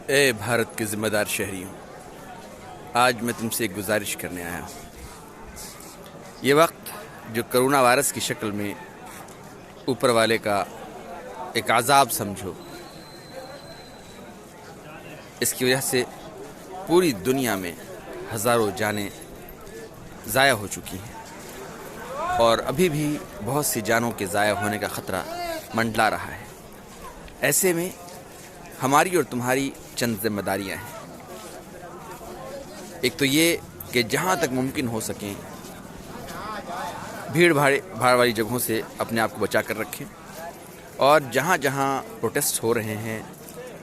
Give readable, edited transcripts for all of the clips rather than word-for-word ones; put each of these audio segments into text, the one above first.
اے بھارت کے ذمہ دار شہریوں، آج میں تم سے ایک گزارش کرنے آیا ہوں۔ یہ وقت جو کرونا وائرس کی شکل میں اوپر والے کا ایک عذاب سمجھو، اس کی وجہ سے پوری دنیا میں ہزاروں جانیں ضائع ہو چکی ہیں اور ابھی بھی بہت سی جانوں کے ضائع ہونے کا خطرہ منڈلا رہا ہے۔ ایسے میں ہماری اور تمہاری چند ذمہ داریاں ہیں۔ ایک تو یہ کہ جہاں تک ممکن ہو سکیں بھیڑ بھاڑ والی جگہوں سے اپنے آپ کو بچا کر رکھیں، اور جہاں جہاں پروٹیسٹ ہو رہے ہیں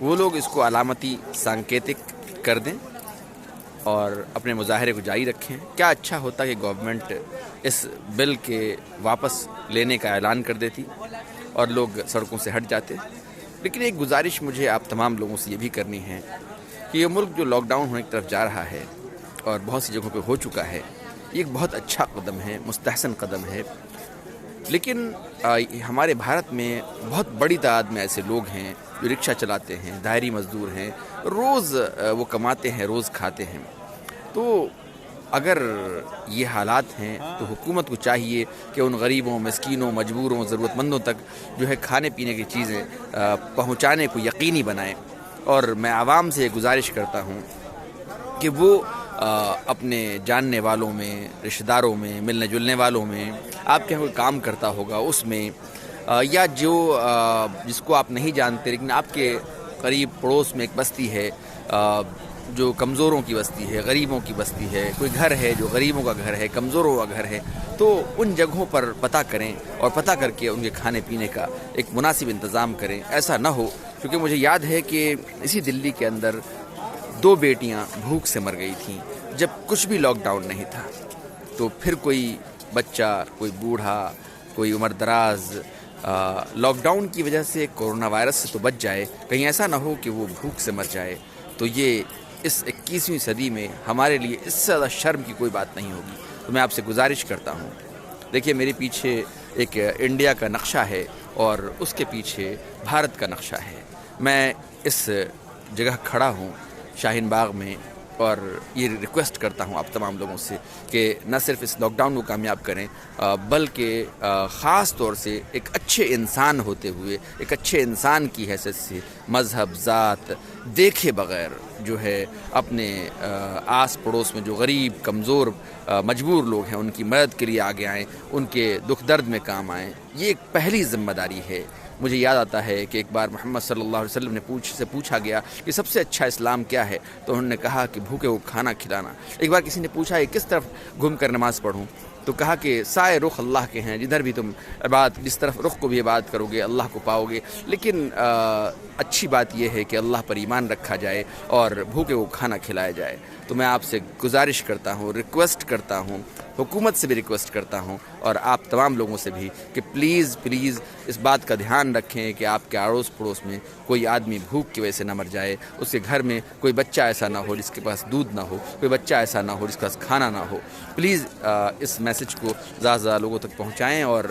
وہ لوگ اس کو علامتی سانکیتک کر دیں اور اپنے مظاہرے کو جاری رکھیں۔ کیا اچھا ہوتا کہ گورنمنٹ اس بل کے واپس لینے کا اعلان کر دیتی اور لوگ سڑکوں سے ہٹ جاتے۔ لیکن ایک گزارش مجھے آپ تمام لوگوں سے یہ بھی کرنی ہے کہ یہ ملک جو لاک ڈاؤن ہونے کی طرف جا رہا ہے اور بہت سی جگہوں پہ ہو چکا ہے، یہ ایک بہت اچھا قدم ہے، مستحسن قدم ہے۔ لیکن ہمارے بھارت میں بہت بڑی تعداد میں ایسے لوگ ہیں جو رکشہ چلاتے ہیں، دائری مزدور ہیں، روز وہ کماتے ہیں، روز کھاتے ہیں۔ تو اگر یہ حالات ہیں تو حکومت کو چاہیے کہ ان غریبوں، مسکینوں، مجبوروں، ضرورت مندوں تک جو ہے کھانے پینے کی چیزیں پہنچانے کو یقینی بنائے۔ اور میں عوام سے یہ گزارش کرتا ہوں کہ وہ اپنے جاننے والوں میں، رشتہ داروں میں، ملنے جلنے والوں میں، آپ کے کوئی کام کرتا ہوگا اس میں، یا جس کو آپ نہیں جانتے لیکن آپ کے قریب پڑوس میں ایک بستی ہے جو کمزوروں کی بستی ہے، غریبوں کی بستی ہے، کوئی گھر ہے جو غریبوں کا گھر ہے، کمزوروں کا گھر ہے، تو ان جگہوں پر پتہ کریں اور پتہ کر کے ان کے کھانے پینے کا ایک مناسب انتظام کریں۔ ایسا نہ ہو، کیونکہ مجھے یاد ہے کہ اسی دلی کے اندر 2 بیٹیاں بھوک سے مر گئی تھیں جب کچھ بھی لاک ڈاؤن نہیں تھا۔ تو پھر کوئی بچہ، کوئی بوڑھا، کوئی عمر دراز لاک ڈاؤن کی وجہ سے کورونا وائرس سے تو بچ جائے، کہیں ایسا نہ ہو کہ وہ بھوک سے مر جائے۔ تو یہ اس 21ویں صدی میں ہمارے لیے اس سے زیادہ شرم کی کوئی بات نہیں ہوگی۔ تو میں آپ سے گزارش کرتا ہوں، دیکھیے میرے پیچھے ایک انڈیا کا نقشہ ہے اور اس کے پیچھے بھارت کا نقشہ ہے۔ میں اس جگہ کھڑا ہوں شاہین باغ میں، اور یہ ریکویسٹ کرتا ہوں آپ تمام لوگوں سے کہ نہ صرف اس لاک ڈاؤن کو کامیاب کریں بلکہ خاص طور سے ایک اچھے انسان ہوتے ہوئے، ایک اچھے انسان کی حیثیت سے مذہب، ذات دیکھے بغیر جو ہے اپنے آس پڑوس میں جو غریب، کمزور، مجبور لوگ ہیں ان کی مدد کے لیے آگے آئیں، ان کے دکھ درد میں کام آئیں۔ یہ ایک پہلی ذمہ داری ہے۔ مجھے یاد آتا ہے کہ ایک بار محمد صلی اللہ علیہ وسلم نے پوچھا گیا کہ سب سے اچھا اسلام کیا ہے، تو انہوں نے کہا کہ بھوکے کو کھانا کھلانا۔ ایک بار کسی نے پوچھا کہ کس طرف گھوم کر نماز پڑھوں، تو کہا کہ سائے رخ اللہ کے ہیں، جدھر بھی تم جس طرف رخ کو بھی عبادت کرو گے اللہ کو پاؤ گے۔ لیکن اچھی بات یہ ہے کہ اللہ پر ایمان رکھا جائے اور بھوکے کو کھانا کھلایا جائے۔ تو میں آپ سے گزارش کرتا ہوں، ریکویسٹ کرتا ہوں، حکومت سے بھی ریکویسٹ کرتا ہوں اور آپ تمام لوگوں سے بھی کہ پلیز اس بات کا دھیان رکھیں کہ آپ کے اڑوس پڑوس میں کوئی آدمی بھوک کی وجہ سے نہ مر جائے، اس کے گھر میں کوئی بچہ ایسا نہ ہو جس کے پاس دودھ نہ ہو، کوئی بچہ ایسا نہ ہو جس کے پاس کھانا نہ ہو۔ پلیز اس میسج کو زیادہ سے زیادہ لوگوں تک پہنچائیں اور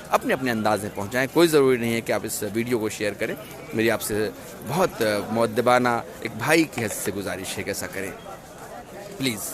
اپنے اپنے انداز میں پہنچائیں۔ کوئی ضروری نہیں ہے کہ آپ اس ویڈیو کو شیئر کریں۔ میری آپ سے بہت مؤدبانہ ایک بھائی کی حیثیت سے گزارش ہے کہ ایسا کریں پلیز۔